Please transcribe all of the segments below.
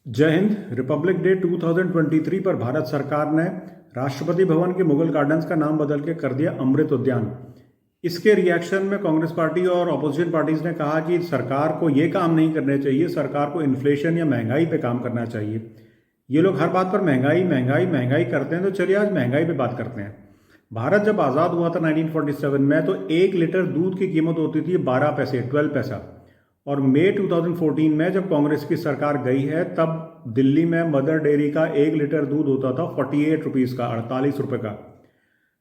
जय Hind. Republic day 2023 पर भारत सरकार ने राष्ट्रपति भवन के मुगल गार्डन्स का नाम बदल के कर दिया अमृत उद्यान। इसके रिएक्शन में कांग्रेस पार्टी और ऑपोजिशन पार्टीज ने कहा कि सरकार को ये काम नहीं करने चाहिए, सरकार को इन्फ्लेशन या महंगाई पे काम करना चाहिए। ये लोग हर बात पर महंगाई महंगाई महंगाई करते हैं, तो चलिए आज महंगाई पे बात करते हैं। भारत जब आज़ाद हुआ था 1947 में, तो 1 लीटर दूध की कीमत होती थी 12 पैसे, 12 पैसा। और मई 2014 में जब कांग्रेस की सरकार गई है, तब दिल्ली में मदर डेयरी का 1 लीटर दूध होता था 48 रुपीज़ का, 48 रुपये का।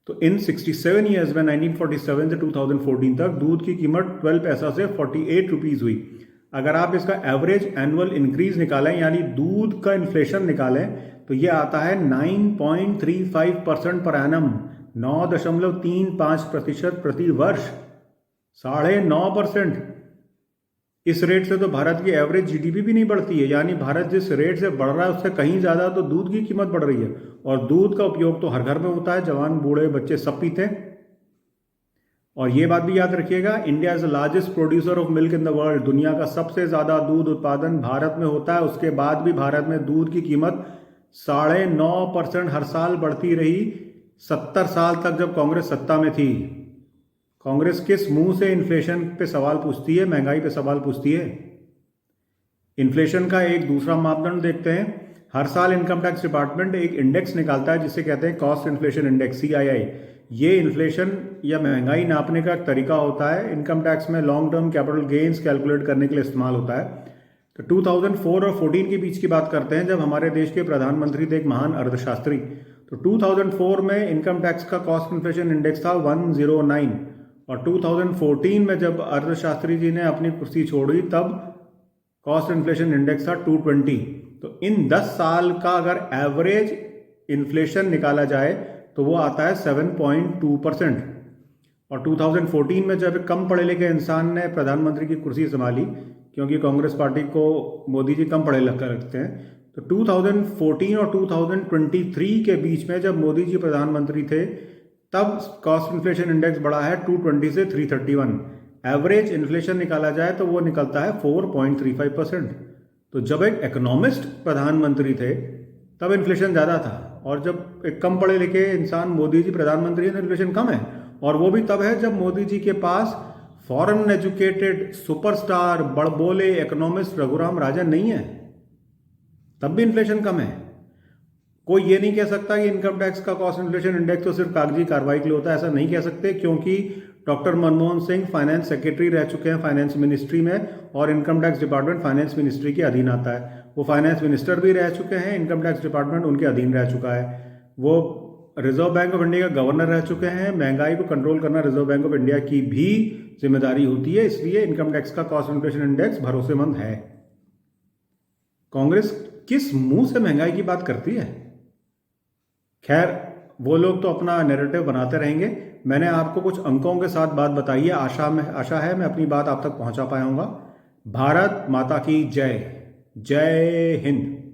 तो इन 67 ईयर्स में 1947 से 2014 तक दूध की कीमत 12 पैसा से 48 रुपीज़ हुई। अगर आप इसका एवरेज एनुअल इंक्रीज निकालें, यानी दूध का इन्फ्लेशन निकालें, तो ये आता है 9.35% पर एनम, 9.35% प्रति वर्ष, 9.5%। इस रेट से तो भारत की एवरेज जीडीपी भी नहीं बढ़ती है, यानी भारत जिस रेट से बढ़ रहा है उससे कहीं ज़्यादा तो दूध की कीमत बढ़ रही है। और दूध का उपयोग तो हर घर में होता है, जवान बूढ़े बच्चे सब पीते हैं। और ये बात भी याद रखिएगा, India is the largest producer of milk in the world. दुनिया का सबसे ज़्यादा दूध उत्पादन भारत में होता है। उसके बाद भी भारत में दूध की कीमत 9.5% हर साल बढ़ती रही, 70 साल तक जब कांग्रेस सत्ता में थी। कांग्रेस किस मुंह से इन्फ्लेशन पे सवाल पूछती है, महंगाई पे सवाल पूछती है? इन्फ्लेशन का एक दूसरा मापदंड देखते हैं। हर साल इनकम टैक्स डिपार्टमेंट एक इंडेक्स निकालता है जिसे कहते हैं कॉस्ट इन्फ्लेशन इंडेक्स, CII। ये इन्फ्लेशन या महंगाई नापने का एक तरीका होता है। इनकम टैक्स में long term capital gains calculate करने के लिए इस्तेमाल होता है। तो 2004 और 14 के बीच की बात करते हैं, जब हमारे देश के प्रधानमंत्री थे एक महान अर्थशास्त्री। तो 2004 में इनकम टैक्स का कॉस्ट इन्फ्लेशन इंडेक्स था 109, और 2014 में जब अर्थशास्त्री जी ने अपनी कुर्सी छोड़ी, तब कॉस्ट इन्फ्लेशन इंडेक्स था 220। तो इन 10 साल का अगर एवरेज इन्फ्लेशन निकाला जाए तो वो आता है 7.2%। और 2014 में जब कम पढ़े लिखे इंसान ने प्रधानमंत्री की कुर्सी संभाली, क्योंकि कांग्रेस पार्टी को मोदी जी कम पढ़े लिखे लगते हैं, तो 2014 और 2023 के बीच में जब मोदी जी प्रधानमंत्री थे, तब कॉस्ट इन्फ्लेशन इंडेक्स बढ़ा है 220 से 331। एवरेज इन्फ्लेशन निकाला जाए तो वो निकलता है 4.35%। तो जब एक इकोनॉमिस्ट प्रधानमंत्री थे तब इन्फ्लेशन ज़्यादा था, और जब एक कम पढ़े लिखे इंसान मोदी जी प्रधानमंत्री है तो इन्फ्लेशन कम है। और वो भी तब है जब मोदी जी के पास फॉरेन एजुकेटेड सुपरस्टार बड़बोले इकोनॉमिस्ट रघुराम राजन नहीं है, तब भी इन्फ्लेशन कम है। कोई ये नहीं कह सकता कि इनकम टैक्स का कॉस्ट इन्फ्लेशन इंडेक्स तो सिर्फ कागजी कार्रवाई के लिए होता है, ऐसा नहीं कह सकते, क्योंकि doctor Manmohan Singh finance secretary रह चुके हैं फाइनेंस मिनिस्ट्री में, और income tax department finance ministry के अधीन आता है। वो फाइनेंस मिनिस्टर भी रह चुके हैं, इनकम टैक्स डिपार्टमेंट उनके अधीन रह चुका है। वो रिजर्व बैंक ऑफ इंडिया का गवर्नर रह चुके हैं। महंगाई को कंट्रोल करना रिजर्व बैंक ऑफ इंडिया की भी जिम्मेदारी होती है, इसलिए इनकम टैक्स का कॉस्ट इन्फ्लेशन इंडेक्स भरोसेमंद है। कांग्रेस किस मुंह से महंगाई की बात करती है? खैर, वो लोग तो अपना नैरेटिव बनाते रहेंगे। मैंने आपको कुछ अंकों के साथ बात बताई है, आशा है मैं अपनी बात आप तक पहुंचा पाया हूँगा। भारत माता की जय। जय हिंद।